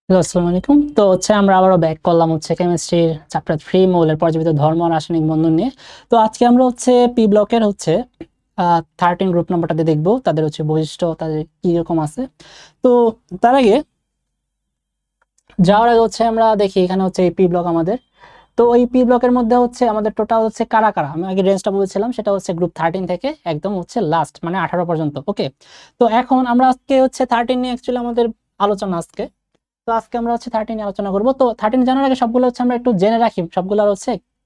Hello, আসসালামু আলাইকুম। তো আমরা আবারও ব্যাক করলাম কেমিস্ট্রির চ্যাপ্টার 3 মৌলের পর্যাবৃত ধর্ম আর রাসায়নিক বন্ধন নিয়ে। তো আজকে আমরা পি ব্লকের 13 গ্রুপ নাম্বারটাতে দেখব তাদের বৈশিষ্ট্য, তাদের কি রকম আছে। তো তার আগে যাওয়ার আগে আমরা দেখি এখানে এই পি ব্লক আমাদের। তো এই পি ব্লকের মধ্যে আমাদের টোটাল কারা কারা, আমি আগে রেঞ্জটা বলেছিলাম, সেটা গ্রুপ 13 থেকে একদম লাস্ট মানে 18 পর্যন্ত। ওকে, তো এখন আমরা আজকে 13 নিয়ে অ্যাকচুয়ালি আমাদের আলোচনা আজকে। তো আজকে আমরা 13 নিয়ে আলোচনা করব। তো 13 জানার আগে সবগুলো আমরা একটু জেনে রাখি সবগুলো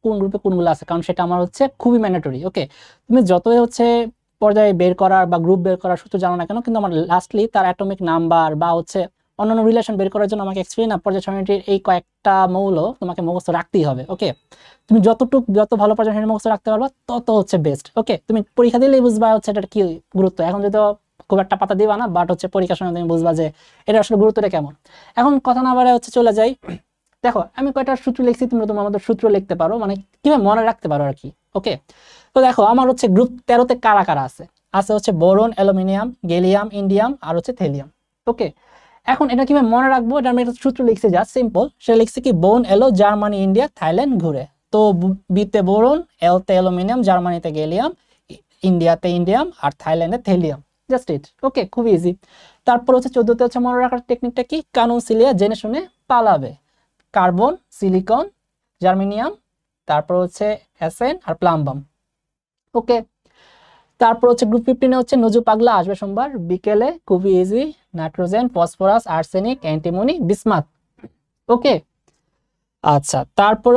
কোন গ্রুপে কোনগুলো আছে, কারণ সেটা আমার খুবই ম্যান্ডেটরি। ওকে, তুমি যতই পর্যায়ে বের করার বা গ্রুপ বের করার সূত্র জানো না কেন, কিন্তু আমার লাস্টলি তার অ্যাটমিক নাম্বার বা অন্যান্য রিলেশন বের করার জন্য আমাকে অ্যাকচুয়ালি না পর্যায় সারণীটির এই কয়েকটা মৌল তোমাকে মুখস্থ রাখতেই হবে। ওকে, তুমি যত ভালো পর্যায় সারণী মুখস্থ রাখতে পারবা তত বেস্ট। ওকে, তুমি পরীক্ষা দিলেই বুঝবা এটা কি গুরুত্ব। এখন যদি খুব একটা পাতা দিবা না, বাট পরীক্ষার সময় তুমি বুঝবা যে এটা আসলে গুরুত্বটা কেমন। এখন কথা না বাড়ায় চলে যাই। দেখো, আমি কয়টা সূত্র লিখছি, তুমি তোমার আমাদের সূত্র লিখতে পারো, মানে কিভাবে মনে রাখতে পারো আর কি। ওকে, তো দেখো আমার গ্রুপ 13 কারা কারা আছে বোরন, অ্যালুমিনিয়াম, গ্যালিয়াম, ইন্ডিয়াম আর থেলিয়াম। ওকে, এখন এটা কিভাবে মনে রাখবো, এটা আমি একটা সূত্র লিখছি, যা সিম্পল। সেটা লিখছি কি, বোন এলো, জার্মানি, ইন্ডিয়া, থাইল্যান্ড ঘুরে। তো বিতে বোরন, এলতে অ্যালুমিনিয়াম, জার্মানিতে গ্যালিয়াম, ইন্ডিয়াতে ইন্ডিয়াম আর থাইল্যান্ডে থেলিয়াম। Just it. ওকে, খুব ইজি। তারপর 14তে মনে রাখার টেকনিকটা কি, কানুন সিলিয়া, জেনে শুনে পালাবে। কার্বন, সিলিকন, জার্মেনিয়াম, তারপর এসএন আর প্লাম্বাম। ওকে, তারপর গ্রুপ 15 নজু পাগলা, আসবে সোমবার বিকেলে, খুবই easy. Nitrogen, phosphorus, arsenic, antimony, bismuth. Okay, আচ্ছা, তারপর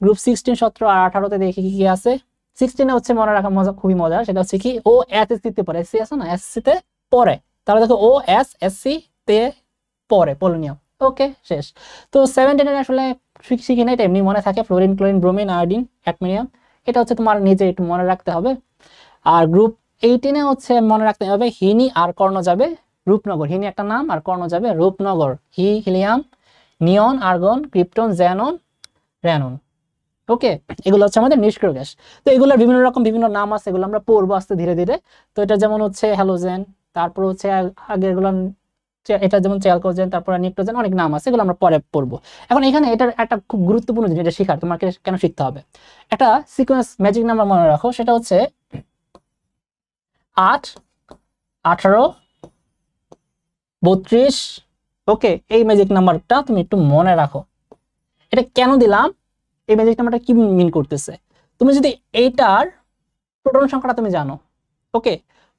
গ্রুপ 16, 17 আর 18তে দেখি কি কি আছে। 16 মনে রাখা মজা, খুবই মজা। সেটা কি, ও এসএসসি তে পড়ে, এসসি আছে না, এসএসসি তে পড়ে। তাহলে দেখো ও এসএসসি তে পড়ে, পোলোনিয়াম। ওকে, শেষ। তো 17 আসলে শিখি না, এটা এমনি মনে থাকে, ফ্লোরিন, ক্লোরিন, ব্রোমিন, আয়োডিন, অ্যাডমিনিয়াম। এটা তোমার নিজে একটু মনে রাখতে হবে। আর গ্রুপ 18 মনে রাখতে হবে, হিনি আর কর্ণ যাবে রূপনগর। হিনি একটা নাম আর কর্ণ যাবে রূপনগর। হিলিয়াম, নিয়ন, আর্গন, ক্রিপ্টন, জ্যানন, র্যানন। ওকে, এগুলো আমাদের নিষ্ক্রিয় গ্যাস। তো এগুলোর বিভিন্ন রকম বিভিন্ন নাম আছে, এগুলো আমরা পড়বো আস্তে ধীরে ধীরে। তো এটা যেমন হ্যালোজেন, তারপর আগের গুলো, এটা যেমন চ্যালকোজেন, তারপর নিক্টোজেন, অনেক নাম আছে, এগুলো আমরা পরে পড়বো। এখন এখানে এটার একটা খুব গুরুত্বপূর্ণ জিনিস, এটা শেখার তোমাকে কেন শিখতে হবে, একটা সিকোয়েন্স ম্যাজিক নাম্বার মনে রাখো। সেটা 8, 18, 32। ওকে, এই ম্যাজিক নাম্বারটা তুমি একটু মনে রাখো। এটা কেন দিলাম, এই ম্যাজিক নাম্বারটা কি মিন করতেছে। তুমি যদি এইটার প্রোটন সংখ্যাটা তুমি জানো, ওকে,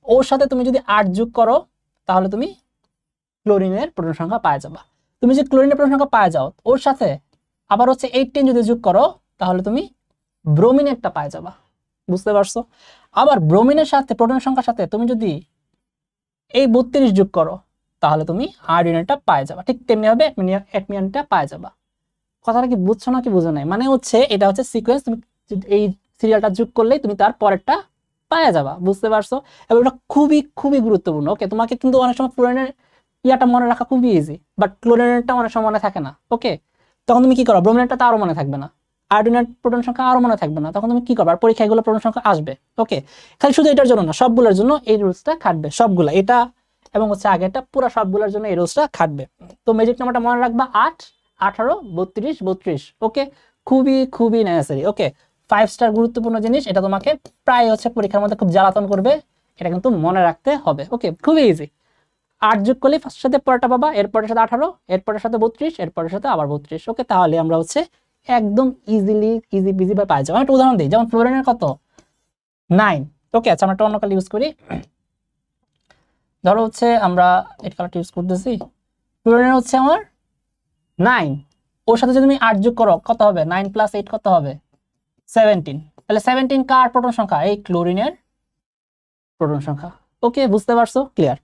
ওর সাথে তুমি যদি 8 যোগ করো, তাহলে তুমি ক্লোরিনের প্রোটন সংখ্যা পাওয়া যাবা। তুমি যদি ক্লোরিনের প্রোটন সংখ্যা পাওয়া যাও, ওর সাথে আবার 18 যদি যোগ করো, তাহলে তুমি ব্রোমিনেরটা পাওয়া যাবা। বুঝতে পারছো? আবার ব্রোমিনের সাথে প্রোটনের সংখ্যার সাথে তুমি যদি এই 32 যোগ করো, তাহলে তুমি আয়োডিনেরটা পাওয়া যাবা। ঠিক তেমনি হবে অ্যাডমিনিয়ামটা পাওয়া যাবা। কথাটা কি বুঝছো না কি বুঝো নাই? মানে এটা সিকোয়েন্স, তুমি এই সিরিয়ালটা যোগ করলেই তুমি তার পরেরটা পাওয়া যাবা। বুঝতে পারছো? এবং এটা খুবই খুবই গুরুত্বপূর্ণ। ওকে, তোমাকে কিন্তু অনেক সময় ফ্লোরিনের ইয়াটা মনে রাখা খুবই ইজি, বাট ক্লোরিনেরটা অনেক সময় মনে থাকে না। ওকে, তখন তুমি কি করো, ব্রোমিনেরটা তো আরো মনে থাকবে না, আয়োডিনের প্রোটন সংখ্যা আরো মনে থাকবে না, তখন তুমি কি করবে, পরীক্ষায় এগুলো প্রোটন সংখ্যা আসবে। ওকে, খালি শুধু এটার জন্য না, সবগুলোর জন্য এই রুলসটা খাটবে, সবগুলো এটা এবং আগেরটা পুরো সবগুলোর জন্য এই রুলসটা খাটবে। তো ম্যাজিক নাম্বারটা মনে রাখবা 8, 18, 32, 32। ওকে, খুবই খুবই নেসেসারি। ওকে, 5 স্টার গুরুত্বপূর্ণ জিনিস, এটা তোমাকে প্রায় পরীক্ষার মধ্যে খুব জ্বালাতন করবে, এটা কিন্তু মনে রাখতে হবে। ওকে, খুবই ইজি। 8 যোগ করলে ফার্স্টের সাথে পরেরটা পাবা, এরপরের সাথে 18, এরপরের সাথে 32, এরপরের সাথে আবার 32। ওকে, তাহলে আমরা একদম ইজি বিজি ভাবে পাই যাবো। আমি একটা উদাহরণ দিই, যেমন ফ্লোরিনের কত, 9। ওকে, আচ্ছা, আমরা একটা অন্য কালার ইউজ করি। ধরো আমরা এই কালারটা ইউজ করতেছি, ফ্লোরিনের আমার 9, ওর সাথে যদি তুমি 8 যোগ করো, কত হবে, 9 + 8 কত হবে, 17। তাহলে 17 কার প্রোটন সংখ্যা, এই ক্লোরিনের প্রোটন সংখ্যা। ওকে, বুঝতে পারছো? ক্লিয়ার।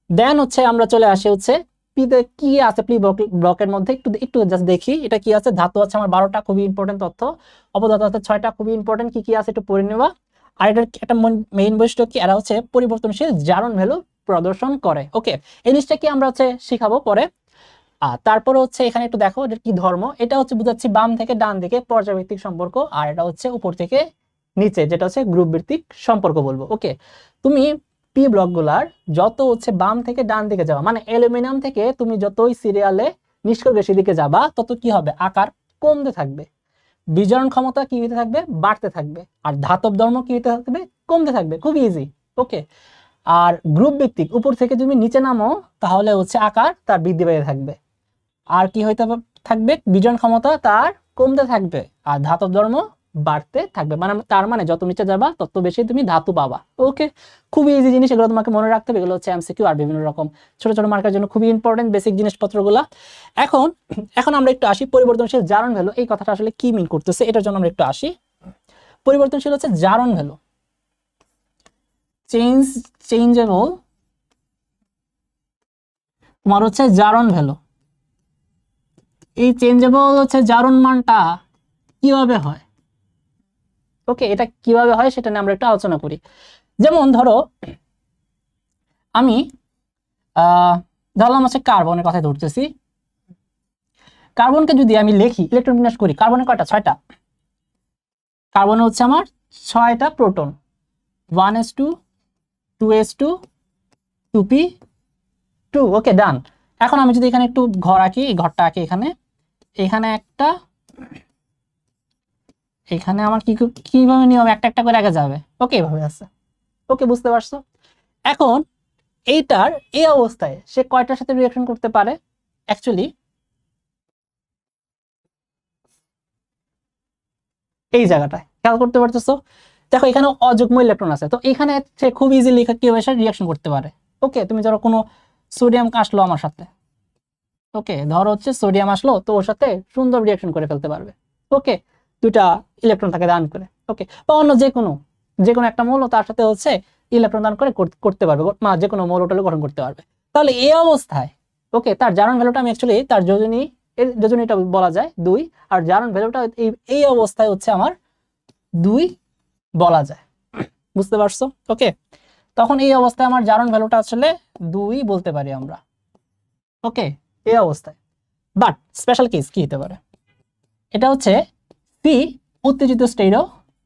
দেন আমরা চলে আসি পিতে কি আছে, পি ব্লকের মধ্যে একটু একটু জাস্ট দেখি এটা কি আছে। ধাতু আমার 12টা, খুবই ইম্পর্টেন্ট তথ্য। অপধাতু আছে 6টা, খুবই ইম্পর্টেন্ট। কি কি আছে একটু পড়ে নেবা। আর এটার একটা মেইন বৈশিষ্ট্য কি, এরা পরিবর্তনশীল জারণ ভ্যালু প্রদর্শন করে। ওকে, এই জিনিসটা কি আমরা শিখাবো পরে। আর তারপরে এখানে একটু দেখো এটা কি ধর্ম, এটা বুঝাচ্ছি বাম থেকে ডান দিকে পর্যায়ভিত্তিক সম্পর্ক, আর এটা উপর থেকে নিচে, যেটা গ্রুপ ভিত্তিক সম্পর্ক বলবো। ওকে, তুমি পি ব্লক গুলার যত বাম থেকে ডান দিকে যাওয়া, মানে অ্যালুমিনিয়াম থেকে তুমি যতই সিরিয়ালে নিষ্ক্রিয় গ্যাসের দিকে যাবা তত কি হবে, আকার কমতে থাকবে, বিজারণ ক্ষমতা কি হতে থাকবে, বাড়তে থাকবে, আর ধাতব ধর্ম কি হতে থাকবে, কমতে থাকবে। খুব ইজি। ওকে, আর গ্রুপ ভিত্তিক উপর থেকে তুমি নিচে নামো তাহলে হচ্ছে আকার তার বৃদ্ধি পেতে থাকবে, আর কি হইতে থাকবে, বিজারণ ক্ষমতা তার কমতে থাকবে, আর ধাতব ধর্ম বাড়তে থাকবে। মানে তার মানে যত নিচে যাবা তত বেশি তুমি ধাতু পাবা। ওকে, খুবই ইজি জিনিস, এগুলো তোমাকে মনে রাখতে হবে। এগুলো হচ্ছে এমসিকিউ আর বিভিন্ন রকম ছোট ছোট মার্কের জন্য খুবই ইম্পর্টেন্ট বেসিক জিনিসপত্রগুলো। এখন এখন আমরা একটু আসি পরিবর্তনশীল জারণ ভ্যালু, এই কথাটা আসলে কি মিন করতেছে এটার জন্য আমরা একটু আসি। পরিবর্তনশীল হচ্ছে জারণ ভ্যালু, চেঞ্জেবল তোমার হচ্ছে জারণ ভ্যালু। এই চেঞ্জেবল হচ্ছে জারণ মানটা কিভাবে হয়, ওকে, এটা কিভাবে হয় সেটা নিয়ে আমরা একটু আলোচনা করি। যেমন ধরো আমি ধরলাম হচ্ছে কার্বনের কথা ধরতেছি, কার্বনকে যদি আমি লিখি ইলেকট্রন বিন্যাস করি, কার্বনের কয়টা, 6টা। কার্বনে হচ্ছে আমার 6টা প্রোটন, 1s2 2s2 2p2। ওকে, ডান। এখন আমি যদি এখানে একটু ঘর আঁকি, এই ঘরটা আঁকি, এখানে এখানে একটা, এখানে আমার কিভাবে নিয়ম একটা একটা করে আগে যাবে। ওকে, এভাবে আছে। ওকে, বুঝতে পারছো? এখন এইটার এই অবস্থায় সে কয়টার সাথে রিঅ্যাকশন করতে পারে, অ্যাকচুয়ালি এই জায়গাটায় খেয়াল করতে পারতেছো। দেখো এখানে অযুগ্ম ইলেকট্রন আছে, তো এখানে সে খুব ইজিলি কি হবে, রিঅ্যাকশন করতে পারে। ওকে, তুমি ধরো কোনো সোডিয়াম আসলো আমার সাথে, ওকে, ধরো হচ্ছে সোডিয়াম আসলো, তো ওর সাথে সুন্দর রিঅ্যাকশন করে ফেলতে পারবে। ওকে, দুটা ইলেকট্রন তাকে দান করে। ওকে, বা অন্য যে কোনো একটা মৌল তার সাথে হচ্ছে ইলেকট্রন দান করে করতে পারবে, যে কোনো মৌলটা গঠন করতে পারবে। তাহলে এই অবস্থায় ওকে, তার জারণ ভ্যালুটা আমি অ্যাকচুয়ালি তার যোজনীটা বলা যায় 2, আর জারণ ভ্যালুটা এই অবস্থায় হচ্ছে আমার 2 বলা যায়। বুঝতে পারছো? ওকে, তখন এই অবস্থায় আমার জারণ ভ্যালুটা আসলে 2 বলতে পারি আমরা। ওকে, এই অবস্থায়। বাট স্পেশাল কেস কি হতে পারে, এটা হচ্ছে সি উত্তেজিত স্টেটও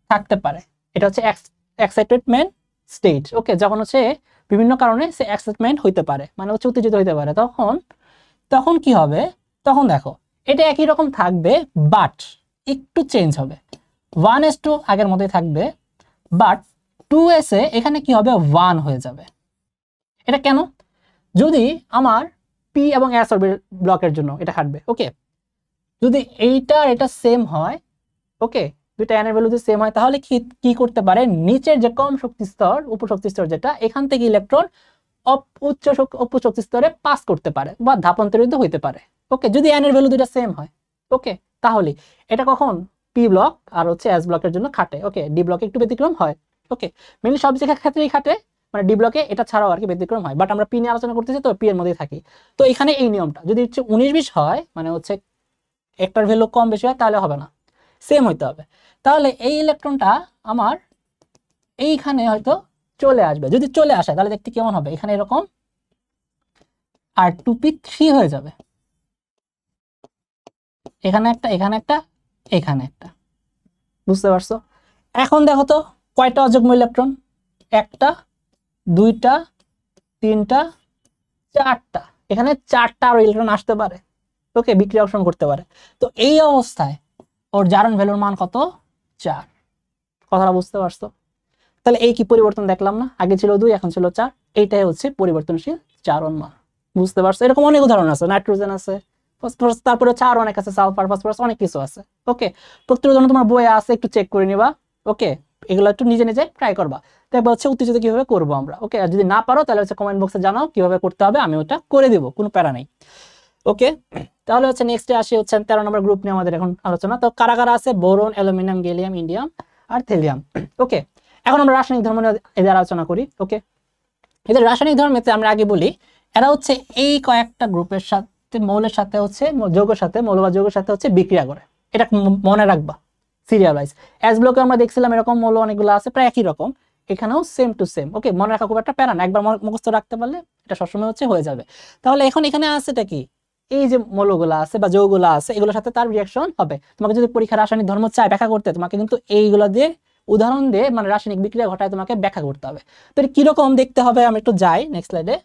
থাকতে পারে। এটা হচ্ছে এক্সাইটেডমেন্ট স্টেট। ওকে, যখন হচ্ছে বিভিন্ন কারণে সে এক্সাইটমেন্ট হইতে পারে, মানে হচ্ছে উত্তেজিত হইতে পারে, তখন কি হবে, তখন দেখো এটা একই রকম থাকবে বাট একটু চেঞ্জ হবে। 1s2 আগের মতোই থাকবে, বাট 2s এ এখানে কি হবে, 1 হয়ে যাবে। এটা কেন? যদি আমার পি এবং এস অরবিটাল ব্লকের জন্য এটা খাটবে। ওকে, যদি এটা সেম হয়, ওকে, দুইটা এন এর ভ্যালু যদি সেম হয়, তাহলে কি করতে পারে, নিচের যে কম শক্তি স্তর, উপশক্তি স্তর যেটা, এখান থেকে ইলেকট্রন উপ শক্তি স্তরে পাস করতে পারে বা ধাপান্তরিত হইতে পারে। ওকে, যদি এন এর ভ্যালু দুইটা সেম হয়। ওকে, তাহলে এটা কখন পি ব্লক আর হচ্ছে এস ব্লকের জন্য খাটে। ওকে, ডি ব্লকে একটু ব্যতিক্রম হয়। ওকে, মেনলি সব জায়গার ক্ষেত্রেই খাটে, মানে ডি ব্লকে এটা ছাড়াও আর কি ব্যতিক্রম হয়, বাট আমরা পি নিয়ে আলোচনা করতেছি তো পি এর মধ্যেই থাকি। তো এখানে এই নিয়মটা যদি হচ্ছে 19-20 হয়, মানে হচ্ছে একটার ভ্যালু কম বেশি হয়, তাহলে হবে না, সেম হইতে হবে। তাহলে এই ইলেকট্রনটা আমার এইখানে হয়তো চলে আসবে, যদি চলে আসে তাহলে দেখতে কেমন হবে, এখানে এরকম আর 2p3 হয়ে যাবে, এখানে একটা, এখানে একটা, এখানে একটা। বুঝতে পারছো? এখন দেখো তো কয়টা অযুগ্ম ইলেকট্রন, 1টা 2টা 3টা 4টা, এখানে 4টা আর ইলেকট্রন আসতে পারে। ওকে, বিক্রিয়া অংশগ্রহণ করতে পারে। তো এই অবস্থায় ওর জারণ ভ্যালুর মান কত, 4। কথাটা বুঝতে পারছো? তাহলে এই কি পরিবর্তন দেখলাম না, আগে ছিল 2 এখন ছিল 4, এইটাই হচ্ছে পরিবর্তনশীল জারণ মান। বুঝতে পারছো? এরকম অনেক উদাহরণ আছে, নাইট্রোজেন আছে, ফসফরাস, তারপরে হচ্ছে আরো অনেক আছে, সালফার, ফসফরাস, অনেক কিছু আছে। ওকে, প্রত্যেক উদাহরণ তোমার বইয়ে আছে, একটু চেক করে নিবা। ওকে, এগুলো একটু নিজে নিজে ট্রাই করবা, দেখবা হচ্ছে উত্তেজিত কিভাবে করবো আমরা। ওকে, আর যদি না পারো তাহলে হচ্ছে কমেন্ট বক্সে জানাও কিভাবে করতে হবে, আমি ওটা করে দিব, কোনো প্যারা নেই। ওকে, তাহলে হচ্ছে নেক্সটে আসি হচ্ছে 13 নম্বর গ্রুপ নিয়ে আমাদের এখন আলোচনা। তো কারা কারা আছে, বোরন, অ্যালুমিনিয়াম, গ্যালিয়াম, ইন্ডিয়াম আর থিলিয়াম। ওকে, এখন আমরা রাসায়নিক ধর্ম নিয়ে এদের আলোচনা করি। ওকে, এদের রাসায়নিক ধর্মেতে আমরা আগে বলি, এরা হচ্ছে এই কয়েকটা গ্রুপের সাথে, মৌলের সাথে হচ্ছে, যৌগের সাথে, মৌল বা যৌগের সাথে হচ্ছে বিক্রিয়া করে। এটা মনে রাখবা, সিরিয়াল ওয়াইজ। এস ব্লকে আমরা দেখছিলাম এরকম মৌল অনেকগুলো আছে, প্রায় একই রকম, এখানেও সেম টু সেম। ওকে, মনে রাখা খুব একটা প্যারা না, একবার মুখস্থ রাখতে পারলে এটা সবসময় হচ্ছে হয়ে যাবে। তাহলে এখন এখানে আছেটা কি, এই যে মৌলগুলো আছে বা যৌগগুলো আছে, এগুলোর সাথে তার রিঅ্যাকশন হবে। তোমাকে যদি পরীক্ষা রাসায়নিক ধর্ম চাই ব্যাখ্যা করতে, তোমাকে কিন্তু এইগুলো দিয়ে উদাহরণ দিয়ে, মানে রাসায়নিক বিক্রিয়া ঘটায় তোমাকে ব্যাখ্যা করতে হবে। তো এটা কিরকম দেখতে হবে, আমি একটু যাই নেক্সট স্লাইডে।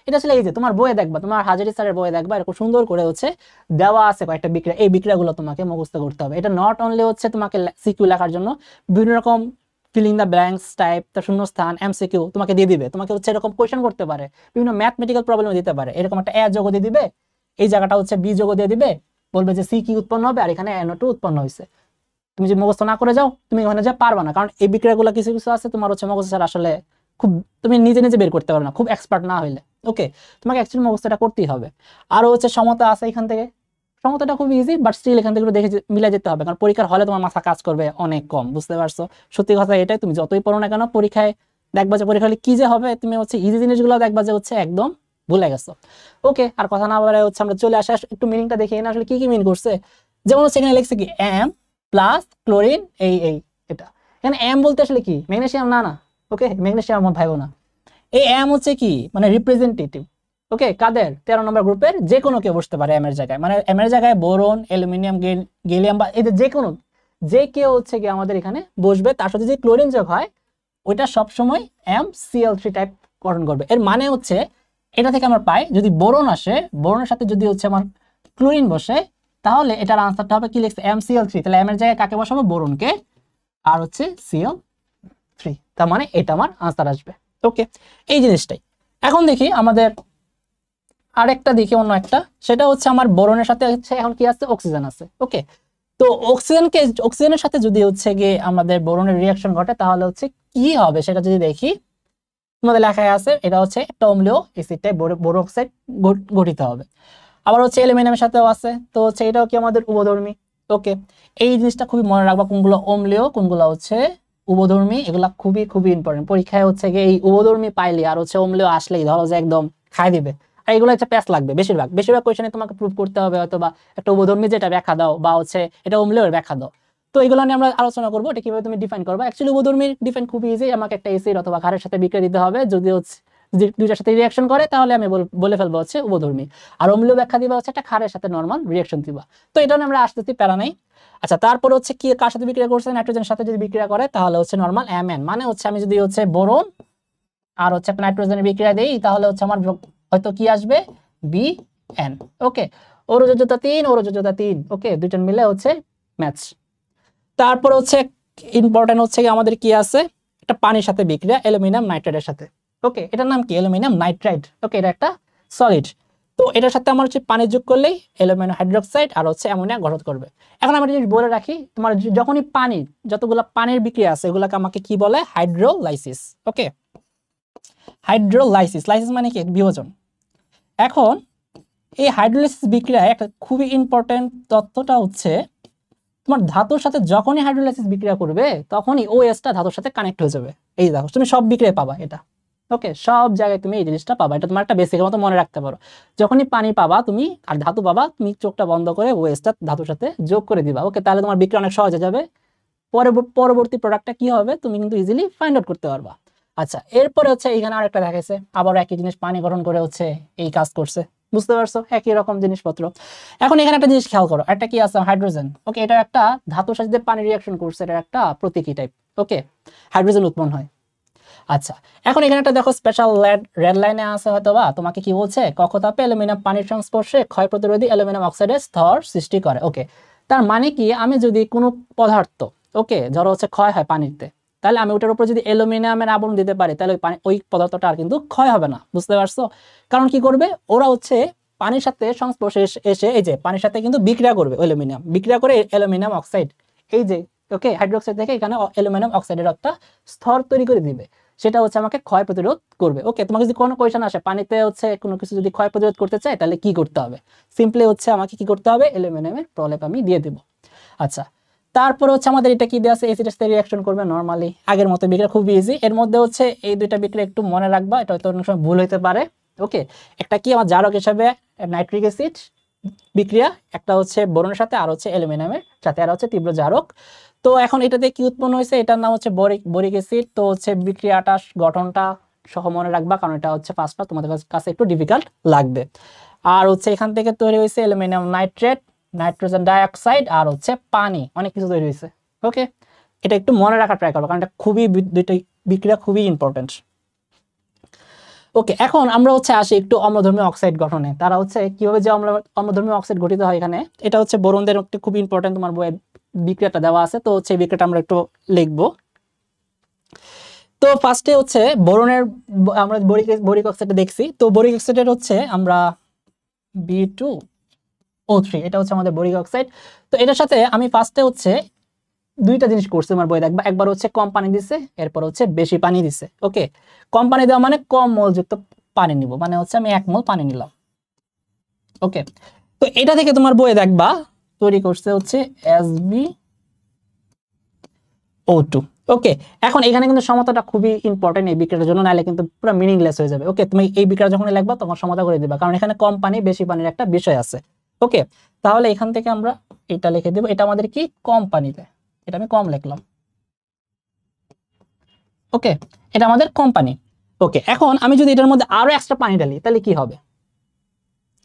এটা আসলে এই যে তোমার বইয়ে দেখবা, তোমার হাজারি স্যারের বইয়ে দেখবা এরকম সুন্দর করে হচ্ছে দেওয়া আছে কয়েকটা বিক্রিয়া, এই বিক্রিয়াগুলো তোমাকে মুখস্থ করতে হবে। এটা নট অনলি হচ্ছে তোমাকে সিকিউ লেখার জন্য, বিভিন্ন রকম ফিলিং দ্য ব্ল্যাঙ্কস টাইপ, তার শূন্যস্থান, এমসিকিউ তোমাকে দিয়ে দিবে, তোমাকে হচ্ছে এরকম কোয়েশ্চেন করতে পারে, বিভিন্ন ম্যাথমেটিক্যাল প্রবলেম দিতে পারে। এরকম একটা এ যোগ দিয়ে দিবে, এই জায়গাটা হচ্ছে বি যোগ দিয়ে দিবে, বলবে যে সি কি উৎপন্ন হবে আর এখানে NO2 উৎপন্ন হয়েছে। তুমি যদি মুখস্থ না করে যাও তুমি ওখানে যা পারবা না, কারণ এই বিক্রিয়াগুলো কিছু কিছু আছে তোমার হচ্ছে মুখস্থ স্যার আসলে খুব তুমি নিজে নিজে বের করতে পারবে না, খুব এক্সপার্ট না হইলে। ওকে, তোমাকে অ্যাকচুয়ালি মুখস্থটা করতেই হবে। আরো হচ্ছে সমতা আছে এখান থেকে, সমতাটা খুব ইজি, বাট স্টিল এখান থেকে একটু দেখে মিলে যেতে হবে, কারণ পরীক্ষার হলে তোমার মাথা কাজ করবে অনেক কম, বুঝতে পারছো? সত্যি কথা এটাই, তুমি যতই পড়ো না কেন পরীক্ষায় দেখবা যে পরীক্ষা হলে কি যে হবে, তুমি হচ্ছে ইজি জিনিসগুলো দেখবা যে হচ্ছে একদম ভুলে গেছো। ওকে, আর কথা না বলে হচ্ছে আমরা চলে আসা একটু মিনিংটা দেখি না আসলে কি কি মিন করছে। যেমন হচ্ছে এখানে লিখছে কি এম প্লাস ক্লোরিন, এই এটা এখানে এম বলতে আসলে কি ম্যাগনেসিয়াম না, ওকে ম্যাগনেসিয়াম আমার ভাইবো না। এই এম হচ্ছে কি মানে রিপ্রেজেন্টেটিভ, ওকে কাদের 13 নম্বর গ্রুপের যে কোনো কেউ বসতে পারে এম এর জায়গায়, মানে এম এর জায়গায় বোরন, অ্যালুমিনিয়াম, গেলিয়াম বা এদের যে কোনো যে কেউ হচ্ছে কি আমাদের এখানে বসবে, তার সাথে যে ক্লোরিন যোগ হয় ওইটা সবসময় MCl3 টাইপ গঠন করবে। এর মানে হচ্ছে এটা থেকে আমরা পাই যদি বোরন আসে, বোরনের সাথে যদি হচ্ছে আমার ক্লোরিন বসে, তাহলে এটার আনসারটা হবে কি লিখছে MCl3, তাহলে এম এর জায়গায় কাকে বসাবো বোরনকে, আর হচ্ছে Cl3, তার মানে এটা আমার আনসার আসবে। ওকে, এই জিনিসটাই। এখন দেখি আমাদের আরেকটা দেখি অন্য একটা, সেটা হচ্ছে আমার বোরনের সাথে হচ্ছে এখন কি আছে অক্সিজেন আছে। ওকে, তো অক্সিজেনের সাথে যদি হচ্ছে গিয়ে আমাদের বোরনের রিঅ্যাকশন ঘটে তাহলে হচ্ছে কি হবে সেটা যদি দেখি, তোমাদের লেখায় আছে এটা হচ্ছে একটা অম্লীয় অ্যাসিড টাইপ বোরো অক্সাইড গঠিত হবে। আবার হচ্ছে অ্যালুমিনিয়ামের সাথেও আছে, তো হচ্ছে এটাও কি আমাদের উভধর্মী। ওকে, এই জিনিসটা খুবই মনে রাখবা, কোনগুলো অম্লীয় কোনগুলো হচ্ছে উভধর্মী, এগুলা খুবই খুবই ইম্পর্টেন্ট। পরীক্ষায় হচ্ছে গিয়ে এই উভধর্মী পাইলে আর হচ্ছে অম্লীয় আসলেই ধরো যে একদম খাই দিবে, আর এগুলো হচ্ছে প্যাচ লাগবে বেশিরভাগ কোয়েশ্চেনে তোমাকে প্রুভ করতে হবে হয়তো বা একটা উভধর্মী যেটা ব্যাখ্যা দাও বা হচ্ছে এটা অম্লীয় ব্যাখ্যা দাও। তো এগুলো নিয়ে আমরা আলোচনা করবো, এটা কিভাবে তুমি ডিফাইন করবা। অ্যাকচুয়ালি উভধর্মীর ডিফাইন খুবই ইজি, আমাকে একটা এসিড অথবা ক্ষারের সাথে বিক্রিয়া দিতে হবে, যদি হচ্ছে দুইটার সাথে রিঅ্যাকশন করে তাহলে আমি বলে ফেলবো হচ্ছে উভধর্মী, আর অম্লীয় ব্যাখ্যা দিবা হচ্ছে একটা ক্ষারের সাথে নরমাল রিঅ্যাকশন দিবা। তো এটা নিয়ে আমরা আসতেছি, প্যারা নাই। আচ্ছা, তারপর হচ্ছে কি কার সাথে বিক্রিয়া করছে, নাইট্রোজেনের সাথে যদি বিক্রিয়া করে তাহলে হচ্ছে নরমাল Mn, মানে হচ্ছে আমি যদি হচ্ছে বোরন আর হচ্ছে নাইট্রোজেনের বিক্রিয়া দেই তাহলে হচ্ছে আমার হয়তো কি আসবে Bn। ওকে, ঔরযোজ্যতা 3, ওকে দুইজন মিলে হচ্ছে ম্যাচ। তারপর হচ্ছে ইম্পর্টেন্ট হচ্ছে আমাদের কি আছে, একটা পানির সাথে বিক্রিয়া অ্যালুমিনিয়াম নাইট্রাইডের সাথে। ওকে, এটার নাম কি অ্যালুমিনিয়াম নাইট্রাইড। ওকে, এটা একটা সলিড, তো এটার সাথে আমার হচ্ছে পানি যোগ করলেই অ্যালুমিনিয়াম হাইড্রোক্সাইড আর হচ্ছে অ্যামোনিয়া গঠন করবে। এখন আমি জিনিস বলে রাখি, তোমার যখনই পানি যতগুলো পানির বিক্রিয়া আছে এগুলোকে আমাকে কি বলে হাইড্রোলাইসিস। ওকে, হাইড্রোলাইসিস, লাইসিস মানে কি বিভাজন। এখন এই হাইড্রোলাইসিস বিক্রিয়ায় একটা খুবই ইম্পর্টেন্ট তথ্যটা হচ্ছে তোমার ধাতুর সাথে যখনই হাইড্রোলাইসিস বিক্রিয়া করবে তখনই OH টা ধাতুর সাথে কানেক্ট হয়ে যাবে। এই দেখো তুমি সব বিক্রিয়ায় পাবা এটা। ওকে, সব জায়গায় তুমি এই জিনিসটা পাবা, এটা তোমার একটা বেসিকের মতো মনে রাখতে পারো। যখনই পানি পাবা তুমি আর ধাতু পাবা, তুমি চোখটা বন্ধ করে OH টা ধাতুর সাথে যোগ করে দিবা। ওকে, তাহলে তোমার বিক্রিয়া অনেক সহজ হয়ে যাবে, পরবর্তী প্রোডাক্টটা কি হবে তুমি কিন্তু ইজিলি ফাইন্ড আউট করতে পারবা। আচ্ছা, এরপরে হচ্ছে এখানে আরেকটা দেখাইছে, আবার একই জিনিস পানি গঠন করে হচ্ছে এই কাজ করছে, বুঝতে পারছো একই রকম জিনিসপত্র। এখন এখানে একটা জিনিস খেয়াল করো, একটা কি আছে হাইড্রোজেন। ওকে, এটা একটা ধাতুর সাথে পানি রিঅ্যাকশন করছে, এটা একটা প্রতীকী টাইপ। ওকে, হাইড্রোজেন উৎপন্ন হয়। আচ্ছা, এখন এখানে একটা দেখো স্পেশাল রেড লাইনে আছে হয়তো বা তোমাকে কি বলছে, কক্ষতাপে অ্যালুমিনিয়াম পানির সংস্পর্শে ক্ষয় প্রতিরোধী অ্যালুমিনিয়াম অক্সাইডের স্তর সৃষ্টি করে। ওকে, তার মানে কি আমি যদি কোনো পদার্থ ওকে ধরো হচ্ছে ক্ষয় হয় পানিতে, তাহলে আমি ওটার উপর যদি অ্যালুমিনিয়ামের আবরণ দিতে পারি তাহলে ওই পদার্থটা আর কিন্তু ক্ষয় হবে না, বুঝতে পারছো? কারণ কি করবে ওরা হচ্ছে পানির সাথে সংস্পর্শে এসে এই যে পানির সাথে কিন্তু বিক্রিয়া করবে, অ্যালুমিনিয়াম বিক্রিয়া করে অ্যালুমিনিয়াম অক্সাইড এই যে ওকে হাইড্রোক্সাইড থেকে এখানে অ্যালুমিনিয়াম অক্সাইডের একটা স্তর তৈরি করে দিবে, সেটা হচ্ছে আমাকে ক্ষয় প্রতিরোধ করবে। ওকে, তোমাকে যদি কোনো কোয়েশ্চেন আসে পানিতে হচ্ছে কোনো কিছু যদি ক্ষয় প্রতিরোধ করতে চাই তাহলে কি করতে হবে, সিম্পলি হচ্ছে আমাকে কি করতে হবে অ্যালুমিনিয়ামের প্রলেপ আমি দিয়ে দেব। আচ্ছা, তারপরে হচ্ছে আমাদের এটা কি দেওয়া আছে, অ্যাসিডের সাথে রিঅ্যাকশন করবে নরমালি আগের মতো, বিক্রিয়া খুবই ইজি। এর মধ্যে হচ্ছে এই দুইটা বিক্রিয়া একটু মনে রাখবা, এটা হয়তো অনেক সময় ভুল হতে পারে। ওকে, একটা কি আমার জারক হিসাবে নাইট্রিক অ্যাসিড বিক্রিয়া, একটা হচ্ছে বোরনের সাথে আর হচ্ছে অ্যালুমিনিয়ামের সাথে আর হচ্ছে তীব্র জারক। তো এখন এটাতে কি উৎপন্ন হয়েছে, এটার নাম হচ্ছে বোরিক অ্যাসিড। তো হচ্ছে বিক্রিয়াটা গঠনটা সহ মনে রাখবা, কারণ এটা হচ্ছে ফার্স্ট পার্ট তোমাদের কাছে একটু ডিফিকাল্ট লাগবে। আর হচ্ছে এখান থেকে তৈরি হয়েছে অ্যালুমিনিয়াম নাইট্রেট, নাইট্রোজেন ডাইঅক্সাইড আর হচ্ছে পানি, অনেক কিছু তৈরি হয়েছে। ওকে, এটা একটু মনে রাখার ট্রাই করো, কারণ এটা খুবই দুইটা বিক্রিয়া খুবই ইম্পর্টেন্ট। ওকে, এখন আমরা হচ্ছে আসি একটু অম্লধর্মী অক্সাইড গঠনে। তারা হচ্ছে কিভাবে যে অম্লধর্মী অক্সাইড গঠিত হয় এখানে, এটা হচ্ছে বোরনদের একটি খুব ইম্পর্টেন্ট তোমার বইয়ে বিক্রিয়াটা দেওয়া আছে। তো হচ্ছে এই বিক্রিয়াটা আমরা একটু লিখবো। তো ফার্স্টে হচ্ছে বোরনের আমরা বোরিক অক্সাইডটা দেখছি। তো বোরিক অক্সাইডের হচ্ছে আমরা B2O3, এটা হচ্ছে আমাদের বোরিক অক্সাইড। তো এটার সাথে আমি ফার্স্টে হচ্ছে দুইটা জিনিস করছি আমার বই দেখবা, একবার হচ্ছে কম পানি দিছে, এরপর হচ্ছে বেশি পানি দিছে। ওকে, কম পানি দেওয়া মানে কম মোল যুক্ত পানি নিব, মানে হচ্ছে আমি 1 মোল পানি নিলাম। ওকে, তো এটা থেকে তোমার বইয়ে দেখবা তৈরি করছে হচ্ছে SbO2। ওকে, এখন এখানে কিন্তু সমতাটা খুবই ইম্পর্টেন্ট এই বিক্রিয়ার জন্য, নাহলে কিন্তু পুরো মিনিংলেস হয়ে যাবে। ওকে, তুমি এই বিক্রিয়া যখন লিখবা তখন সমতা করে দিবা, কারণ এখানে কম পানি বেশি পানির একটা বিষয় আছে। ওকে, তাহলে এখান থেকে আমরা এটা লিখে দেব, এটা আমাদের কি কম পানিতে, এটা আমি কম লিখলাম। ওকে, এটা আমাদের কম পানি। ওকে, এখন আমি যদি এটার মধ্যে আরো এক্সট্রা পানি ঢালি তাহলে কি হবে?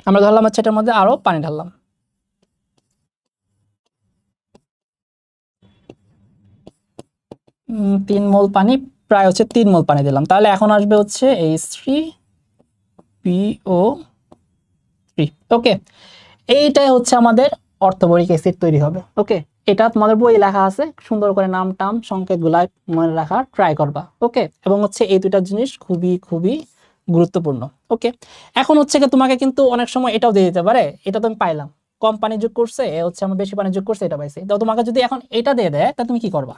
আমরা ধরলাম হচ্ছে এটার মধ্যে আরো পানি ঢাললাম, তিন মোল পানি, প্রায় হচ্ছে 3 মোল পানি দিলাম। তাহলে এখন আসবে হচ্ছে H3PO3। ওকে, এইটাই হচ্ছে আমাদের অর্থবরিক অ্যাসিড তৈরি হবে। ওকে, এটা তোমাদের বই লেখা আছে, সুন্দর করে নাম টাম সংকেতগুলা মনে রাখার ট্রাই করবা। ওকে, এবং হচ্ছে এই দুইটা জিনিস খুবই খুবই গুরুত্বপূর্ণ। ওকে, এখন হচ্ছে তোমাকে কিন্তু অনেক সময় এটাও দিয়ে দিতে পারে, এটা তো আমি পাইলাম, কম পানি যোগ করছে, এ হচ্ছে আমার বেশি পানি যোগ করছে, এটা পাইছি। তো তোমাকে যদি এখন এটা দিয়ে দেয় তা তুমি কি করবা?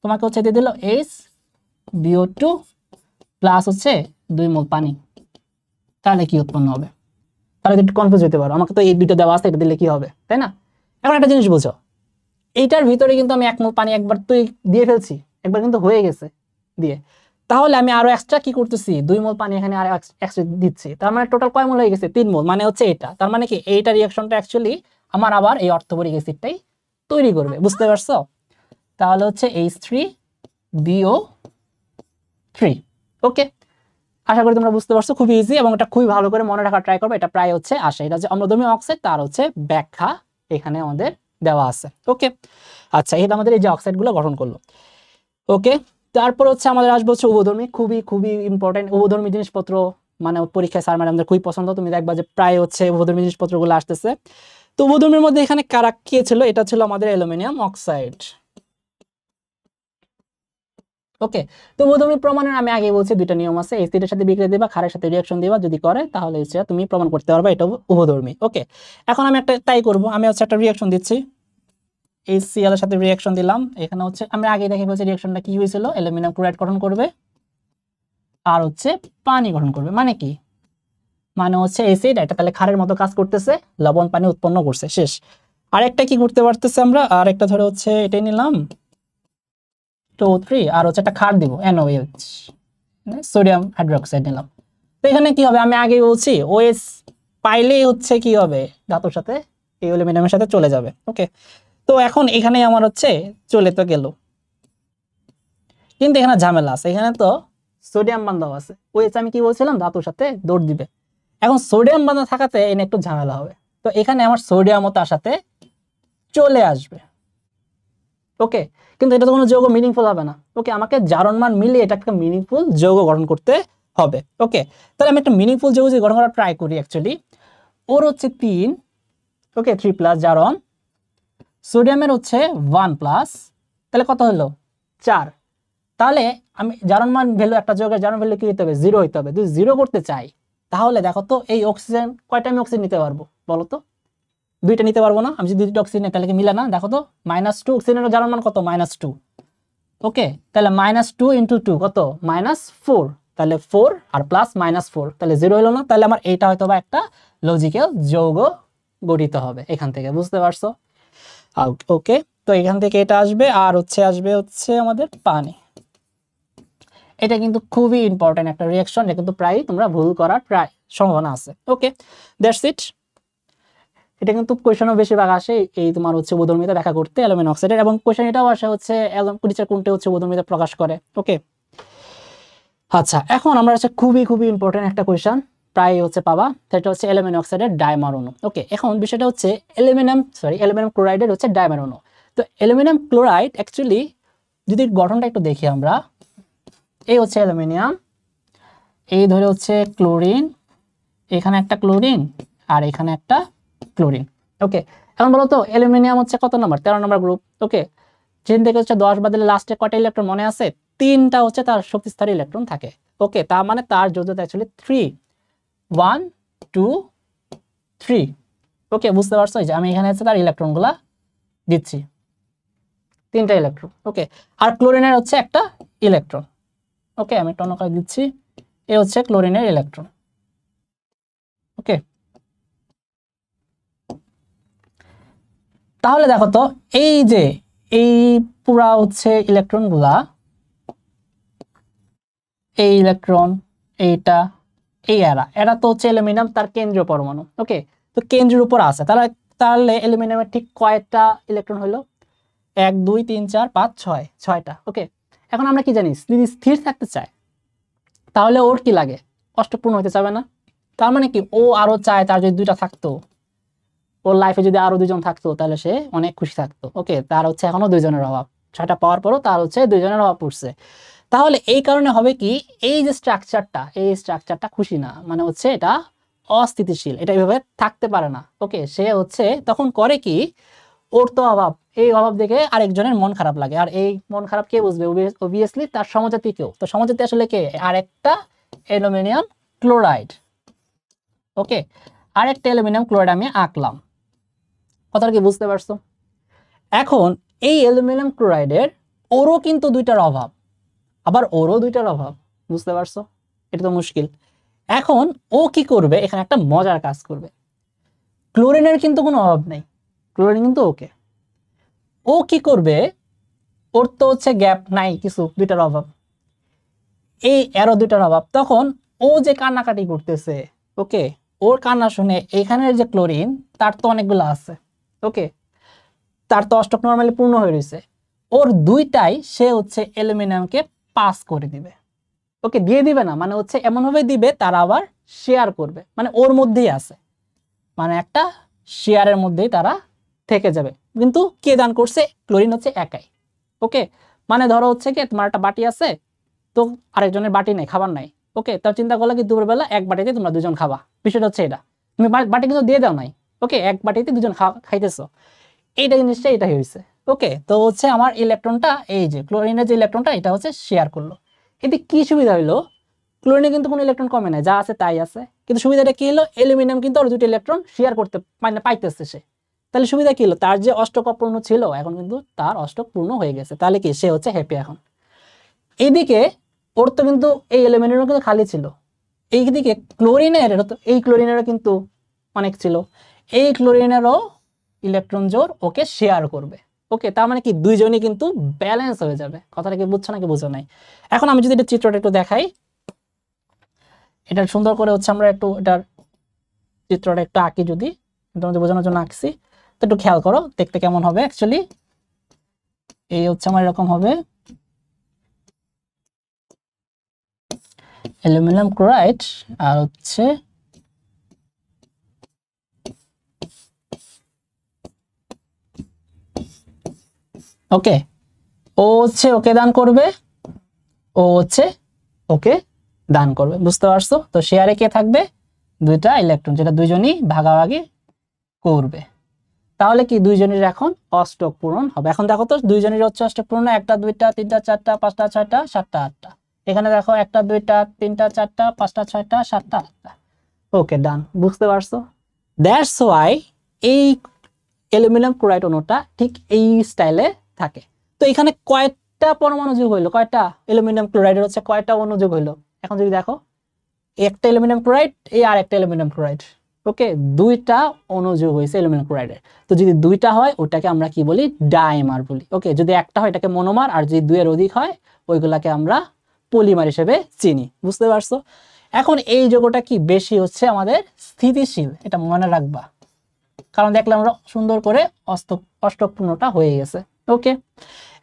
তোমাকে হচ্ছে দিয়ে দিল HbO2 প্লাস হচ্ছে 2 মোল পানি, তাহলে কি উৎপন্ন হবে? তাহলে একটু কনফিউজ হতে পারো, আমাকে তো এই দুটো দেওয়া আছে, এটা দিলে কি হবে, তাই না? এখন একটা জিনিস বুঝো, এইটার ভিতরে কিন্তু আমি 1 মোল পানি একবার তো দিয়ে ফেলছি, একবার কিন্তু হয়ে গেছে দিয়ে, তাহলে আমি আরো এক্সট্রা কি করতেছি, 2 মোল পানি এখানে আরো এক্সট্রা দিচ্ছি, তার মানে টোটাল কয় মোল হয়ে গেছে? 3 মোল, মানে হচ্ছে এটা, তার মানে কি এইটা রিঅ্যাকশনটা অ্যাকচুয়ালি আমার আবার এই অর্থবরিক অ্যাসিডটাই তৈরি করবে, বুঝতে পারছো? তাহলে হচ্ছে H3BO3। ওকে, আশা করি তোমরা বুঝতে পারছো, খুবই ইজি, এবং এটা খুবই ভালো করে মনে রাখার ট্রাই করবে। এটা প্রায় হচ্ছে আসে, এটা যে অম্লধর্মী অক্সাইড তার হচ্ছে ব্যাখ্যা এখানে আমাদের দেওয়া আছে। ওকে, আচ্ছা, এটা আমাদের এই যে অক্সাইডগুলো গঠন করলো। ওকে, তারপর হচ্ছে আমাদের আসবে হচ্ছে উভধর্মী, খুবই খুবই ইম্পর্টেন্ট উভধর্মী জিনিসপত্র, মানে পরীক্ষায় স্যার ম্যাডামদের খুবই পছন্দ, তুমি দেখবা যে প্রায় হচ্ছে উভধর্মী জিনিসপত্রগুলো আসতেছে। তো উভধর্মীর মধ্যে এখানে কারা কে ছিল? এটা ছিল আমাদের অ্যালুমিনিয়াম অক্সাইড। ওকে, তো উভধর্মী প্রমাণের আমি আগে বলছি দুইটা নিয়ম আছে, এসিডের সাথে বিক্রিয়া দিবা, ক্ষারের সাথে রিঅ্যাকশন দিবা, যদি করে তাহলে হচ্ছে তুমি প্রমাণ করতে পারবে এটা উভধর্মী। ওকে, এখন আমি একটা তাই করব, আমি হচ্ছে একটা রিঅ্যাকশন দিচ্ছি, HCl এর সাথে রিঅ্যাকশন দিলাম। এখানে হচ্ছে আমি আগে দেখে বলছি রিঅ্যাকশনটা কি হয়েছিল, অ্যালুমিনিয়াম ক্লোরাইড গঠন করবে আর হচ্ছে পানি গঠন করবে, মানে কি, মানে হচ্ছে অ্যাসিড এটা তাহলে ক্ষারের মতো কাজ করতেছে, লবণ পানি উৎপন্ন করছে, শেষ। আরেকটা কি করতে পারতেছে আমরা, আরেকটা ধরে হচ্ছে এটাই নিলাম O3, আর হচ্ছে একটা ক্ষার দিব NaOH, সোডিয়াম হাইড্রোক্সাইড নিলাম। তো এখানে কি হবে, আমি আগেই বলছি OH পাইলেই হচ্ছে কি হবে, ধাতুর সাথে এই অ্যালুমিনিয়ামের সাথে চলে যাবে। ওকে, তো এখন এখানে আমার হচ্ছে চলে তো গেল, কিন্তু এখানে ঝামেলা আছে, এখানে তো সোডিয়াম বান্ধব আছে, OH আমি কি বলছিলাম ধাতুর সাথে দৌড় দিবে, এখন সোডিয়াম বান্ধব থাকাতে এনে একটু ঝামেলা হবে, তো এখানে আমার সোডিয়ামও তার সাথে চলে আসবে। ওকে, কিন্তু এটা তো কোনো যৌগ মিনিংফুল হবে না। ওকে, আমাকে জারণ মান মিলিয়ে এটা একটা মিনিংফুল যৌগ গঠন করতে হবে। ওকে, তাহলে আমি একটা মিনিংফুল যৌগ যে গঠন করার ট্রাই করি, অ্যাকচুয়ালি ওর হচ্ছে 3, ওকে 3 প্লাস জারণ, সোডিয়ামের হচ্ছে 1 প্লাস, তাহলে কত হলো 4। তাহলে আমি জারণ মান ভ্যালু, একটা যৌগের জারণ ভ্যালু কি হতে হবে, 0 হতে হবে। যদি 0 করতে চাই তাহলে দেখো তো এই অক্সিজেন কয়টা আমি অক্সিজেন নিতে পারবো বলো তো? দুইটা নিতে পারবো না? আমি যদি দুইটা অক্সিজেন নিই তাহলে কি মিলে না? দেখো তো -2, অক্সিজেনের জারণ মান কত, -2। ওকে, তাহলে -2 × 2 কত, -4, তাহলে 4 আর প্লাস -4, তাহলে 0 হলো না? তাহলে আমার এইটা হয়তো বা একটা লজিক্যাল যৌগ গঠিত হবে এখান থেকে, বুঝতে পারছো? ওকে, তো এখান থেকে এটা আসবে, আর আসবে আমাদের পানি। এটা কিন্তু খুবই ইম্পর্টেন্ট একটা রিঅ্যাকশন, এটা কিন্তু প্রায় তোমরা ভুল করার প্রায় সম্ভাবনা আছে। ওকে, দ্যাটস ইট। এটা কিন্তু কোয়েশনও বেশিরভাগ আসে এই তোমার হচ্ছে উভধর্মিতা ব্যাখ্যা করতে অ্যালুমিনিয়াম অক্সাইডের, এবং কোয়েশন এটাও আসে হচ্ছে কোনটা হচ্ছে উভধর্মিতা প্রকাশ করে। ওকে, আচ্ছা, এখন আমরা খুবই খুবই ইম্পর্টেন্ট একটা কোয়েশন প্রায় পাবা, সেটা হচ্ছে অ্যালুমিনিয়াম অক্সাইডের ডাইমার অণু। ওকে, এখন বিষয়টা হচ্ছে অ্যালুমিনিয়াম ক্লোরাইডের হচ্ছে ডাইমার অণু। তো অ্যালুমিনিয়াম ক্লোরাইড অ্যাকচুয়ালি যদি গঠনটা একটু দেখি আমরা, এই হচ্ছে অ্যালুমিনিয়াম, এই ধরে হচ্ছে ক্লোরিন, এখানে একটা ক্লোরিন আর এখানে একটা ক্লোরিন। ওকে, এখন বলো তো অ্যালুমিনিয়াম হচ্ছে কত নাম্বার? 13 নম্বর গ্রুপ। ওকে, যেখান থেকে হচ্ছে 10 বাদলে লাস্টে কয়টা ইলেকট্রন মনে আছে? 3টা হচ্ছে তার শক্তিস্তরের ইলেকট্রন থাকে। ওকে, তার মানে তার যোজ্যতা অ্যাকচুয়ালি 3, 1 2 3। ওকে, বুঝতে পারছো যে আমি এখানে হচ্ছে তার ইলেকট্রনগুলা দিচ্ছি, 3টা ইলেকট্রন। ওকে, আর ক্লোরিনের হচ্ছে একটা ইলেকট্রন। ওকে, আমি একটা অন্য করে দিচ্ছি, এ হচ্ছে ক্লোরিনের ইলেকট্রন। ওকে, তাহলে দেখো তো এই যে এই পুরা হচ্ছে ইলেকট্রনগুলা, এই ইলেকট্রন, এইটা, এই এরা তো হচ্ছে অ্যালুমিনিয়াম তার কেন্দ্রীয় পরমাণু। ওকে, তো কেন্দ্রের উপর আছে, তাহলে অ্যালুমিনিয়ামের ঠিক কয়টা ইলেকট্রন হলো? 1 2 3 4 5 6, 6টা। ওকে, এখন আমরা কি জানি, যদি স্থির থাকতে চায় তাহলে ওর কি লাগে? অষ্টক পূর্ণ হতে চাবে না? তার মানে কি ও আরো চায় তার যদি 2টা থাকতো, ওর লাইফে যদি আরো 2জন থাকতো তাহলে সে অনেক খুশি থাকতো। ওকে, তার হচ্ছে এখনো 2জনের অভাব, 6টা পাওয়ার পরও তার হচ্ছে 2জনের অভাব পড়ছে। তাহলে এই কারণে হবে কি, এই যে স্ট্রাকচারটা, এই স্ট্রাকচারটা খুশি না, মানে হচ্ছে এটা অস্থিতিশীল, এটা এইভাবে থাকতে পারে না। ওকে, সে হচ্ছে তখন করে কি, ওর তো অভাব, এই অভাব দেখে আরেকজনের মন খারাপ লাগে। আর এই মন খারাপ কে বুঝবে? অবভিয়াসলি তার সমজাতি কেউ। তো সমজাতি আসলে কে? আরেকটা অ্যালুমিনিয়াম ক্লোরাইড। ওকে, আরেকটা অ্যালুমিনিয়াম ক্লোরাইড আমি আঁকলাম। কথাটা কি বুঝতে পারছো? এখন এই অ্যালুমিনিয়াম ক্লোরাইডের ওরও কিন্তু 2টার অভাব, আবার ওরও 2টার অভাব। বুঝতে পারছো? এটা তো মুশকিল। এখন ও কি করবে? এখানে একটা মজার কাজ করবে। ক্লোরিনের কিন্তু কোনো অভাব নেই, ক্লোরিন কিন্তু ওকে। ও কি করবে? ওর তো হচ্ছে গ্যাপ নাই কিছু, 2টার অভাব, এই এরও 2টার অভাব। তখন ও যে কান্নাকাটি করতেছে, ওকে, ওর কান্না শুনে এখানের যে ক্লোরিন, তার তো অনেকগুলো আছে। ওকে, তার তো অষ্টক নরমালি পূর্ণ হয়ে রয়েছে, ওর 2টাই সে হচ্ছে অ্যালুমিনিয়ামকে পাস করে দিবে। ওকে, দিয়ে দিবে না, মানে হচ্ছে এমন ভাবে দিবে তারা আবার শেয়ার করবে, মানে ওর মধ্যেই আছে, মানে একটা শেয়ারের মধ্যেই তারা থেকে যাবে। কিন্তু কে দান করছে? ক্লোরিন হচ্ছে একাই। ওকে, মানে ধরো হচ্ছে কি, তোমার একটা বাটি আছে, তো আরেকজনের বাটি নেই, খাবার নাই। ওকে, তার চিন্তা করলে কি দুপুরবেলা এক বাটিতে তোমরা 2জন খাবা, বিষয়টা হচ্ছে এটা। তুমি বাটি কিন্তু দিয়ে দাও নাই, ওকে, এক বাটিতে 2জন খাইতেছো, এইটা জিনিসটা এটাই হয়েছে। ওকে, তো হচ্ছে আমার ইলেকট্রনটা, এই যে ক্লোরিনের যে ইলেকট্রনটা, এটা হচ্ছে শেয়ার করলো। এতে কি সুবিধা হইলো? ক্লোরিনে কিন্তু কোনো ইলেকট্রন কমে নাই, যা আছে তাই আছে। কিন্তু সুবিধাটা কি হলো? অ্যালুমিনিয়াম কিন্তু ওর 2টা ইলেকট্রন শেয়ার করতে, মানে পাইতেছে সে। তাহলে সুবিধা কি হলো? তার যে অষ্টক অপূর্ণ ছিল, এখন কিন্তু তার অষ্টক পূর্ণ হয়ে গেছে। তাহলে কি সে হচ্ছে হ্যাপি এখন। এইদিকে ওর তো কিন্তু এই অ্যালুমিনিয়ামও কিন্তু খালি ছিল, এইদিকে ক্লোরিনের, এই ক্লোরিনেরও কিন্তু অনেক ছিল, এই ক্লোরিনেরও ইলেকট্রন জোড় ওকে শেয়ার করবে। ওকে, তার মানে কি 2জনই কিন্তু ব্যালেন্স হয়ে যাবে। কথাটা কি বুঝছো নাকি বুঝো নাই? এখন আমি যদি এটা চিত্রটা একটু দেখাই, এটা সুন্দর করে হচ্ছে আমরা একটু এটার চিত্রটা একটু আঁকি, যদি তোমাদের বোঝানোর জন্য আঁকছি, তো একটু খেয়াল করো দেখতে কেমন হবে। অ্যাকচুয়ালি এই হচ্ছে আমার এরকম হবে, অ্যালুমিনিয়াম ক্লোরাইড আর হচ্ছে ওকে, ও হচ্ছে ওকে দান করবে, ও হচ্ছে ওকে দান করবে। বুঝতে পারছো? তো শেয়ারে কে থাকবে? 2টা ইলেকট্রন, যেটা 2জনই ভাগাভাগি করবে। তাহলে কি 2জনের এখন অষ্টক পূরণ হবে। এখন দেখো তো 2জনের হচ্ছে অষ্টক পূরণ, 1টা 2টা 3টা 4টা 5টা 6টা 7টা 8টা। এখানে দেখো 1টা 2টা 3টা 4টা 5টা 6টা 7টা 8টা। ওকে, ডান। বুঝতে পারছো? দ্যাটস ওয়াই এই অ্যালুমিনিয়াম ক্লোরাইড অণুটা ঠিক এই স্টাইলে থাকে। তো এখানে কয়টা পরমাণু যোগ হইলো? কয়টা অ্যালুমিনিয়াম ক্লোরাইডের হচ্ছে কয়টা অণু যোগ হইলো? এখন যদি দেখো, একটা অ্যালুমিনিয়াম ক্লোরাইড, এই আর একটা অ্যালুমিনিয়াম ক্লোরাইড। ওকে, 2টা অণু যোগ হয়েছে অ্যালুমিনিয়াম ক্লোরাইডের। তো যদি 2টা হয় ওটাকে আমরা কি বলি? ডাইমার বলি। ওকে, যদি একটা হয় এটাকে মনোমার, আর যদি 2 এর অধিক হয় ওইগুলাকে আমরা পলিমার হিসেবে চিনি। বুঝতে পারছো? এখন এই যৌগটা কি বেশি হচ্ছে আমাদের স্থিতিশীল, এটা মনে রাখবা, কারণ দেখলে আমরা সুন্দর করে অষ্টক পূর্ণটা হয়ে গেছে। ওকে,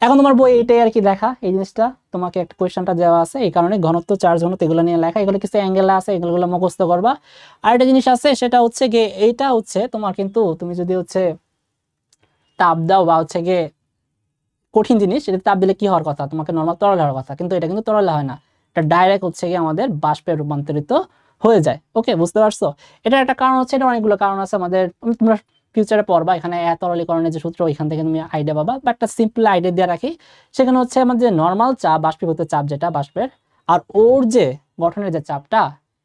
এখন তোমার বই এটাই আর কি লেখা, এই জিনিসটা তোমাকে একটা কোয়েশ্চনটা দেওয়া আছে, এই কারণে ঘনত্ব, চার্জ ঘনত্ব এগুলো নিয়ে লেখা, এগুলো কিছু অ্যাঙ্গেল আছে, এগুলো মুখস্থ করবা। আর একটা জিনিস আছে, সেটা হচ্ছে গিয়ে এইটা হচ্ছে তোমার কিন্তু, তুমি যদি হচ্ছে তাপ দাও বা হচ্ছে গিয়ে কঠিন জিনিস, এটা তাপ দিলে কি হওয়ার কথা? তোমাকে নর্মাল তরল হওয়ার কথা, কিন্তু এটা কিন্তু তরল হয় না, এটা ডাইরেক্ট হচ্ছে কি আমাদের বাষ্পে রূপান্তরিত হয়ে যায়। ওকে, বুঝতে পারছো? এটা একটা কারণ হচ্ছে, এটা অনেকগুলো কারণ আছে আমাদের, তোমরা ফিউচারে পড়বা, এখানে তরলীকরণের যে সূত্র ওইখান থেকে তুমি আইডিয়া পাবা, বা একটা সিম্পল আইডিয়া দিয়ে রাখি। সেখানে হচ্ছে আমাদের নর্মাল চাপ, বাষ্পীভূত চাপ যেটা বাষ্পের, আর ওর যে গঠনের যে চাপটা,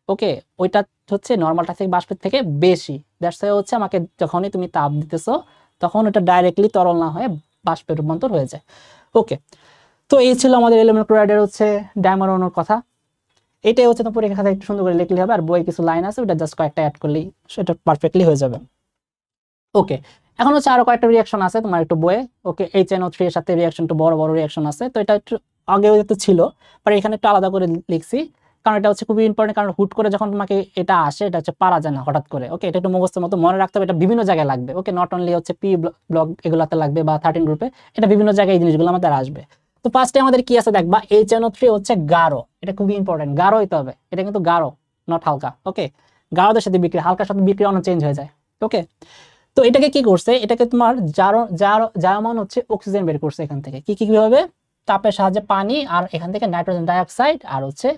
ওকে, ওইটা হচ্ছে নর্মালটা থেকে বাষ্পের থেকে বেশি। দ্যাটস ওয়াই হচ্ছে আমাকে যখনই তুমি তাপ দিতেছো তখন এটা ডাইরেক্টলি তরল না হয়ে বাষ্পে রূপান্তর হয়ে যায়। ওকে, তো এই ছিল আমাদের অ্যালুমিনিয়াম ক্লোরাইডের হচ্ছে ডায়মার অণুর কথা। এটাই হচ্ছে তো পরীক্ষা খাতায় একটু সুন্দর করে লিখলে হবে, আর বই কিছু লাইন আছে ওটা জাস্ট কয়েকটা অ্যাড করলেই সেটা পারফেক্টলি হয়ে যাবে। ওকে, এখন হচ্ছে আরো কয়েকটা রিঅ্যাকশন আছে তোমার একটু বইয়ে। ওকে, HNO3 এর সাথে রিঅ্যাকশন, একটু বড় বড় রিঅ্যাকশন আছে, তো এটা একটু আগেও তো ছিল, বাট এখানে একটু আলাদা করে লিখছি, কারণ এটা হচ্ছে খুবই ইম্পর্টেন্ট। কারণ হুট করে যখন তোমাকে এটা আসে, এটা হচ্ছে পারা যায় না হঠাৎ করে। ওকে, এটা একটু মুখস্থের মতো মনে রাখতে হবে, এটা বিভিন্ন জায়গায় লাগবে। ওকে, নট অনলি হচ্ছে পি ব্লক এগুলাতে লাগবে বা 13 গ্রুপে, এটা বিভিন্ন জায়গায় এই জিনিসগুলো আমাদের আসবে। তো ফার্স্টে আমাদের কি আছে দেখবা, HNO3 হচ্ছে গাঢ়, এটা খুবই ইম্পর্টেন্ট, গাঢ় হইতে হবে, এটা কিন্তু গাঢ়, নট হালকা। ওকে, গাঢ়দের সাথে বিক্রিয়া, হালকার সাথে বিক্রিয়া অন্য চেঞ্জ হয়ে যায়। ওকে, তো এটাকে কি করছে, এটাকে তোমার জারমান হচ্ছে অক্সিজেন বের করছে এখান থেকে, কিভাবে, তাপের সাহায্যে পানি, আর এখান থেকে নাইট্রোজেন ডাইঅক্সাইড, আর হচ্ছে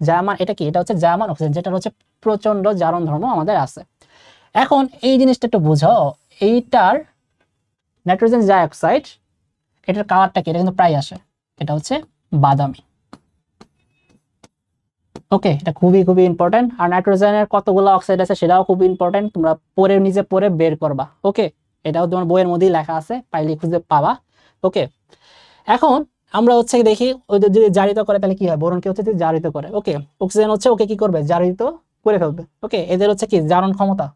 জার্মান, এটা কি, এটা হচ্ছে জার্মান অক্সিজেন, যেটা হচ্ছে প্রচন্ড জারণ ধর্ম আমাদের আছে। এখন এই জিনিসটা একটু বুঝো, এইটার নাইট্রোজেন ডাইঅক্সাইড, এটার কালারটা কি, এটা কিন্তু প্রায় আসে, এটা হচ্ছে বাদামি। ওকে, এটা খুবই খুবই ইম্পর্টেন্ট। আর নাইট্রোজেনের কতগুলো অক্সাইড আছে সেটাও খুব ইম্পর্টেন্ট, তোমরা পরে নিজে পরে বের করবা। ওকে, এটাও তোমার বইয়ের মধ্যেই লেখা আছে, পাইলে খুঁজে পাবা। ওকে, এখন আমরা হচ্ছে দেখি ওদের যদি জারিত করে তাহলে কি হয়, বোরনকে হচ্ছে যদি জারিত করে, ওকে, অক্সিজেন হচ্ছে ওকে কি করবে, জারিত করে ফেলবে। ওকে, এদের হচ্ছে কি জারণ ক্ষমতা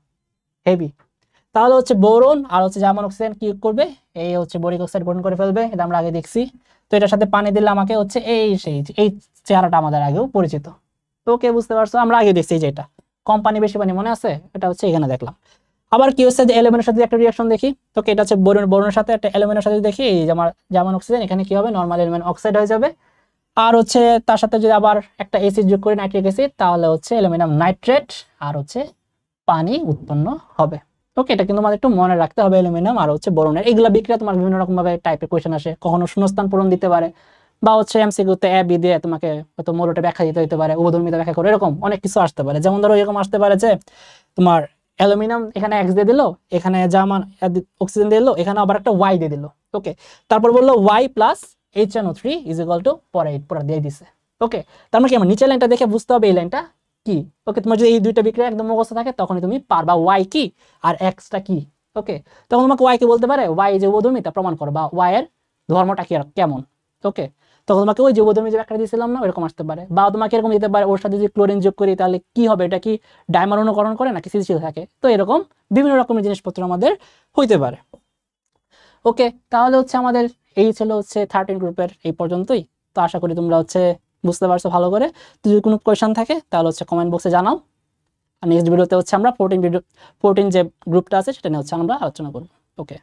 হেভি, তাহলে হচ্ছে বোরন আর হচ্ছে জার্মান অক্সিজেন কি করবে, এই হচ্ছে বোরিক অক্সাইড গ্রহণ করে ফেলবে, এটা আমরা আগে দেখছি। তো এটার সাথে পানি দিলে আমাকে হচ্ছে এই চেহারাটা আমাদের আগেও পরিচিত। তো ওকে, বুঝতে পারছো, আমরা আগে দেখছি যে এটা কম পানি বেশি পানি, মনে আছে, এটা হচ্ছে এখানে দেখলাম। আবার কি হচ্ছে যে অ্যালুমিনের সাথে একটা রিঅ্যাকশন দেখি, তো এটা হচ্ছে বোরনের সাথে একটা অ্যালুমিনের সাথে দেখি, এই যে আমার জার্মান অক্সিজেন, এখানে কি হবে, নরমাল অ্যালুমিনিয়াম অক্সাইড হয়ে যাবে। আর হচ্ছে তার সাথে যদি আবার একটা অ্যাসিড যোগ করি, নাইট্রিক অ্যাসিড, তাহলে হচ্ছে অ্যালুমিনিয়াম নাইট্রেট, আর হচ্ছে পানি উৎপন্ন হবে। ওকে, এটা কিন্তু আমাদের একটু মনে রাখতে হবে, অ্যালুমিনিয়াম আর হচ্ছে বোরনের এইগুলা বিক্রিয়া তোমার বিভিন্ন রকম ভাবে টাইপের কোয়েশ্চেন আসে, কখনো শূন্যস্থান পূরণ দিতে পারে, বা হচ্ছে এমসিকিউতে এ বি দিয়ে তোমাকে হয়তো মৌলটা ব্যাখ্যা দিতে হতে পারে, উভধর্মিতা ব্যাখ্যা করে, এরকম অনেক কিছু আসতে পারে। যেমন ধরো এরকম আসতে পারে যে তোমার অ্যালুমিনিয়াম এখানে এক্স দিয়ে দিল, এখানে জার্মান অক্সিজেন দিয়ে দিল, এখানে আবার একটা ওয়াই দিয়ে দিল। ওকে, তারপর বললো Y plus HNO3 is equal to পরে পুরো দিয়ে দিছে। ওকে, তার মানে কি, আমার নিচের লাইনটা দেখে বুঝতে হবে এই লাইনটা কি। ওকে, তোমার যদি এই দুইটা বিক্রিয়া একদম মুখস্থ থাকে তখনই তুমি পারবা ওয়াই কি আর এক্সটা কি। ওকে, তখন তোমাকে ওয়াই কে বলতে পারে ওয়াই যে উভধর্মিতা প্রমাণ করো, বা ওয়াই এর ধর্মটা কি কেমন। ওকে, তখন তোমাকে ওই যে উভধর্মী যে ব্যাখ্যা দিয়েছিলাম না, এরকম আসতে পারে, বা তোমাকে এরকম দিতে পারে ওর সাথে যদি ক্লোরিন যোগ করি তাহলে কি হবে, এটা কি ডাইমার অনুকরণ করে নাকি স্থিতিশীল থাকে। তো এরকম বিভিন্ন রকমের জিনিসপত্র আমাদের হইতে পারে। ওকে, তাহলে হচ্ছে আমাদের এই ছিল হচ্ছে 13 গ্রুপের এই পর্যন্তই। তো আশা করি তোমরা হচ্ছে বুঝতে পারছো ভালো করে। তো যদি কোনো কোয়েশ্চেন থাকে তাহলে হচ্ছে কমেন্ট বক্সে জানাও। আর নেক্সট ভিডিওতে হচ্ছে আমরা 14 যে গ্রুপটা আছে সেটা নিয়ে হচ্ছে আমরা আলোচনা করবো। ওকে।